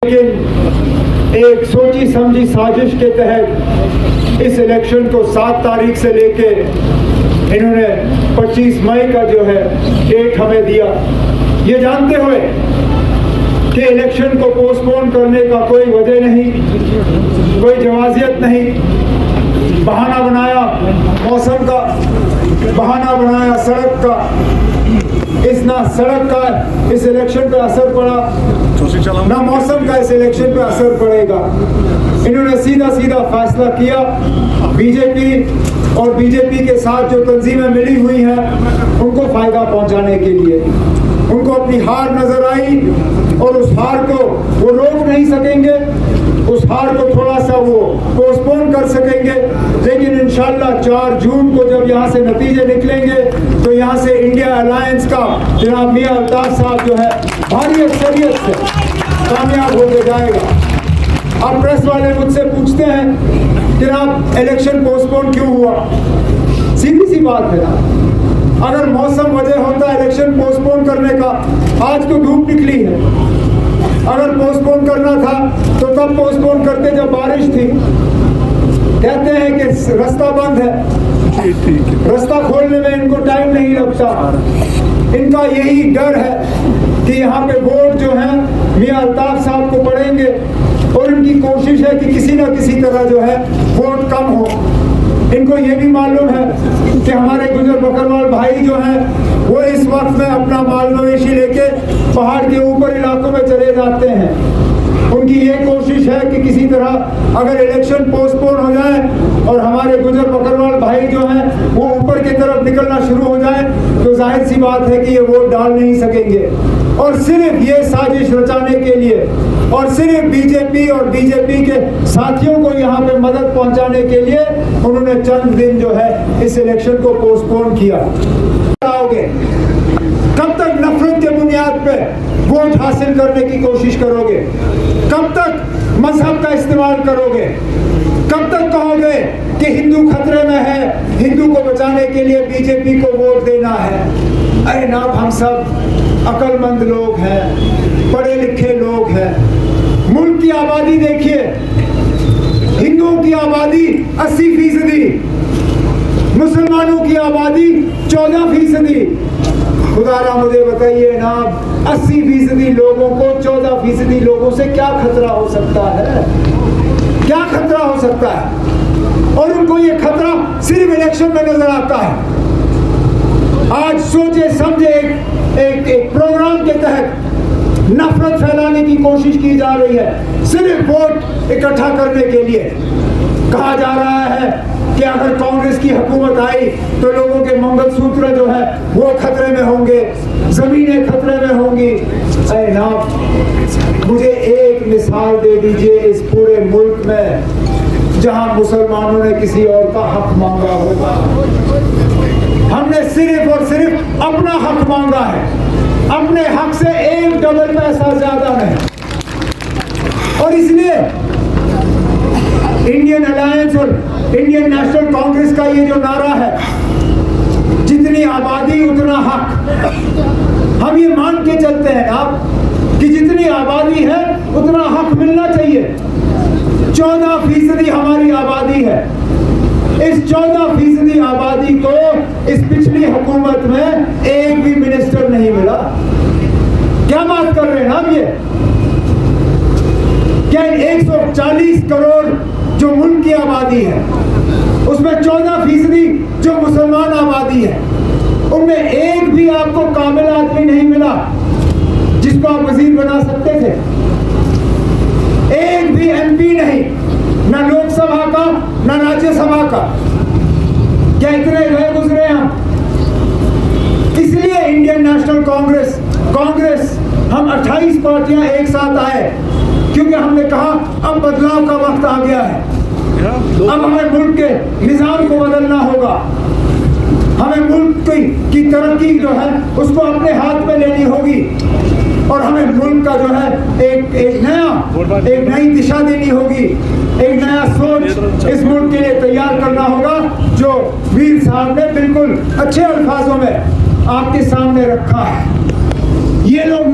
लेकिन एक सोची समझी साजिश के तहत इस इलेक्शन को 7 तारीख से लेके इन्होंने 25 मई का जो है डेट हमें दिया, ये जानते हुए कि इलेक्शन को पोस्टपोन करने का कोई वजह नहीं, कोई जवाजियत नहीं। बहाना बनाया मौसम का, बहाना बनाया सड़क का। ना सड़क का इस इलेक्शन पर असर पड़ा, ना मौसम का इस इलेक्शन पर असर पड़ेगा। इन्होंने सीधा सीधा फैसला किया, बीजेपी और बीजेपी के साथ जो तंजीमें मिली हुई हैं उनको फायदा पहुंचाने के लिए। उनको अपनी हार नजर आई और उस हार को वो रोक नहीं सकेंगे, उस हार को थोड़ा सा वो पोस्टपोन कर सकेंगे, लेकिन इंशाल्लाह 4 जून को जब यहाँ से नतीजे निकलेंगे तो यहाँ से इंडिया अलायंस का जनाब मियां अल्ताफ साहब जो है भारी अक्सरियत से कामयाब होकर जाएगा। अब प्रेस वाले मुझसे पूछते हैं जनाब इलेक्शन पोस्टपोन क्यों हुआ? सीधी सी बात है ना, अगर मौसम वजह होता इलेक्शन पोस्टपोन करने का, आज तो धूप निकली है। अगर पोस्टपोन करना था तो तब पोस्टपोन करते जब बारिश थी। कहते हैं कि रास्ता बंद है, रास्ता खोलने में इनको टाइम नहीं लगता। इनका यही डर है कि यहाँ पे वोट जो है मियां अल्ताफ साहब को पड़ेंगे और इनकी कोशिश है कि किसी न किसी तरह जो है वोट कम हो। इनको ये भी मालूम है कि हमारे गुजर बकरवाल भाई जो हैं वो इस वक्त में अपना माल मवेशी लेके पहाड़ के ऊपर इलाकों में चले जाते हैं। उनकी ये कोशिश है कि किसी तरह अगर इलेक्शन पोस्टपोन हो जाए और हमारे गुजर बकरवाल भाई जो हैं वो ऊपर की तरफ निकलना शुरू हो जाए तो जाहिर सी बात है कि ये वोट डाल नहीं सकेंगे। और सिर्फ ये साजिश रचाने के लिए और सिर्फ बीजेपी और बीजेपी के साथियों को यहाँ पे मदद पहुँचाने के लिए उन्होंने चंद दिन जो है इस इलेक्शन को पोस्टपोन किया। कब तक नफरत के बुनियाद पे वोट हासिल करने की कोशिश करोगे? कब तक मजहब का इस्तेमाल करोगे? कब तक कहोगे कि हिंदू खतरे में है, हिंदू को बचाने के लिए बीजेपी को वोट देना है? अरे ना, हम सब अक्लमंद लोग हैं, पढ़े लिखे लोग हैं। मुल्क की आबादी देखिए, हिंदुओं की आबादी 80%, मुसलमानों की आबादी 14%। खुदारा मुझे बताइए ना, 80% लोगों को 14% लोगों से क्या खतरा हो सकता है? क्या खतरा हो सकता है? और उनको ये खतरा सिर्फ इलेक्शन में नजर आता है। आज सोचे समझे एक प्रोग्राम के तहत नफरत फैलाने की कोशिश की जा रही है, सिर्फ वोट इकट्ठा करने के लिए। कहा जा रहा है कि अगर कांग्रेस की हुकूमत आई तो लोगों के मंगलसूत्र जो है वो खतरे में होंगे, जमीनें खतरे में होंगी। अरे ना, मुझे एक मिसाल दे दीजिए इस पूरे मुल्क में जहां मुसलमानों ने किसी और का हक मांगा होगा। हमने सिर्फ और सिर्फ अपना हक मांगा है, अपने हक से 1 डबल पैसा ज्यादा नहीं। और इसलिए इंडियन अलायंस और इंडियन नेशनल कांग्रेस का ये जो नारा है, जितनी आबादी उतना हक, हम ये मान के चलते हैं आप कि जितनी आबादी है उतना हक मिलना चाहिए। 14% हमारी आबादी है। इस 14% आबादी को इस पिछली हुकूमत में एक भी मिनिस्टर नहीं मिला। क्या बात कर रहे हैं हम? ये क्या 140 करोड़ जो मुल्क की आबादी है उसमें 14% जो मुसलमान आबादी है, उनमें एक भी आपको कामिल आदमी नहीं मिला जिसको आप वजीर बना सकते थे? एक भी एमपी नहीं, ना लोकसभा का ना राज्यसभा का। क्या इतने गए गुजरे हम? इसलिए इंडियन नेशनल कांग्रेस हम 28 पार्टियां एक साथ आए, क्योंकि हमने कहा अब बदलाव का वक्त आ गया है। अब हमें मुल्क के निजाम को बदलना होगा, हमें मुल्क की तरक्की जो है उसको अपने हाथ में लेनी होगी और हमें मुल्क का जो है एक नई दिशा देनी होगी, एक नया सोच इस मुल्क के लिए तैयार करना होगा, जो वीर साहब ने बिल्कुल अच्छे अल्फाजों में आपके सामने रखा है। ये लोग